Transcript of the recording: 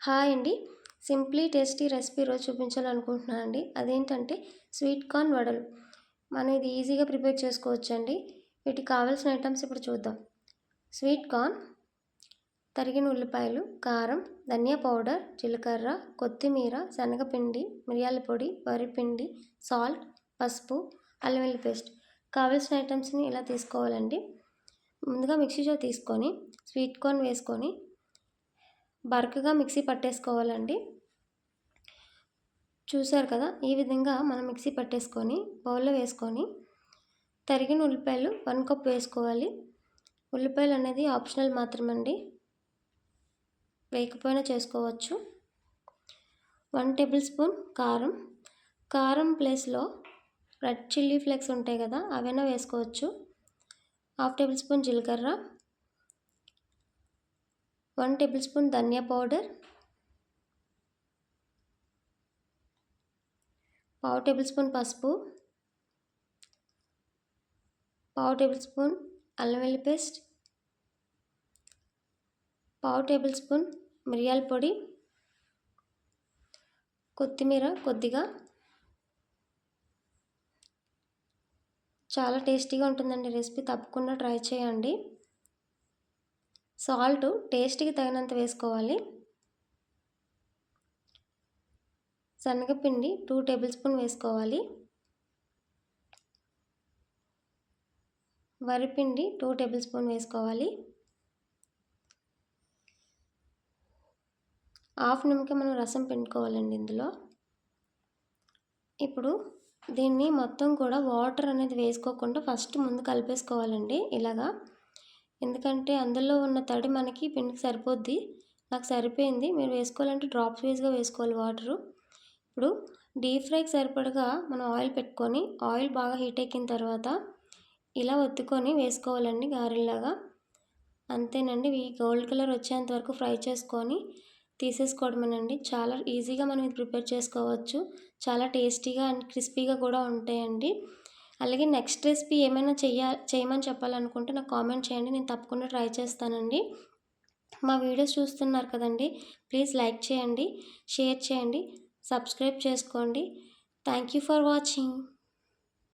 Hi అండి. Simply tasty recipe ఈరోజు చూపించాలనుకుంటున్నానండి. అదేంటంటే స్వీట్ కార్న్ వడలు. మనం ఇది ఈజీగా ప్రిపేర్ చేసుకోవచ్చండి. వీటికి కావాల్సిన ఐటమ్స్ ఇప్పుడు చూద్దాం. స్వీట్ కార్న్, తరిగిన ఉల్లిపాయలు, కారం, ధనియా పౌడర్, జీలకర్ర, కొత్తిమీర, శనగపిండి, మిరియాల పొడి, వరిపిండి, సాల్ట్, పసుపు, అల్లం వెల్లుల్లి పేస్ట్. కావాల్సిన ఐటమ్స్ని ఇలా తీసుకోవాలండి. ముందుగా మిక్సీ జార్ తీసుకొని స్వీట్ కార్న్ వేసుకొని బరకగా మిక్సీ పట్టేసుకోవాలండి. చూసారు కదా, ఈ విధంగా మనం మిక్సీ పట్టేసుకొని బౌల్లో వేసుకొని తరిగిన ఉల్లిపాయలు 1 కప్ వేసుకోవాలి. ఉల్లిపాయలు అనేది ఆప్షనల్ మాత్రమండి, వేయకపోయినా చేసుకోవచ్చు. 1 టేబుల్ స్పూన్ కారం. కారం ప్లేస్లో రెడ్ చిల్లీ ఫ్లేక్స్ ఉంటాయి కదా, అవైనా వేసుకోవచ్చు. 1/2 టేబుల్ స్పూన్ జీలకర్ర, 1 టేబుల్ స్పూన్ ధనియా పౌడర్, 1/2 టేబుల్ స్పూన్ పసుపు, 1/2 టేబుల్ స్పూన్ అల్లం వెల్లుల్లి పేస్ట్, 1/2 టేబుల్ స్పూన్ మిరియాల పొడి, కొత్తిమీర కొద్దిగా. చాలా టేస్టీగా ఉంటుందండి రెసిపీ, తప్పకుండా ట్రై చేయండి. సాల్ట్ టేస్ట్కి తగినంత వేసుకోవాలి. శనగపిండి 2 టేబుల్ స్పూన్ వేసుకోవాలి. వరిపిండి 2 టేబుల్ స్పూన్ వేసుకోవాలి. హాఫ్ నిమ్మకాయ మనం రసం పిండుకోవాలండి ఇందులో. ఇప్పుడు దీన్ని మొత్తం కూడా వాటర్ అనేది వేసుకోకుండా ఫస్ట్ ముందు కలిపేసుకోవాలండి ఇలాగా. ఎందుకంటే అందులో ఉన్న తడి మనకి పిండికి సరిపోద్ది. నాకు సరిపోయింది. మీరు వేసుకోవాలంటే డ్రాప్స్ వైజ్గా వేసుకోవాలి వాటరు. ఇప్పుడు డీప్ ఫ్రైకి సరిపడగా మనం ఆయిల్ పెట్టుకొని, ఆయిల్ బాగా హీట్ ఎక్కిన తర్వాత ఇలా ఒత్తుకొని వేసుకోవాలండి గారెల్లాగా. అంతేనండి. ఇవి గోల్డ్ కలర్ వచ్చేంత వరకు ఫ్రై చేసుకొని తీసేసుకోవడమేనండి. చాలా ఈజీగా మనం ఇది ప్రిపేర్ చేసుకోవచ్చు. చాలా టేస్టీగా అండ్ క్రిస్పీగా కూడా ఉంటాయండి. అలాగే నెక్స్ట్ రెసిపీ ఏమైనా చేయమని చెప్పాలనుకుంటే నాకు కామెంట్ చేయండి, నేను తప్పకుండా ట్రై చేస్తానండి. మా వీడియోస్ చూస్తున్నారు కదండి, ప్లీజ్ లైక్ చేయండి, షేర్ చేయండి, సబ్స్క్రైబ్ చేసుకోండి. Thank you for watching.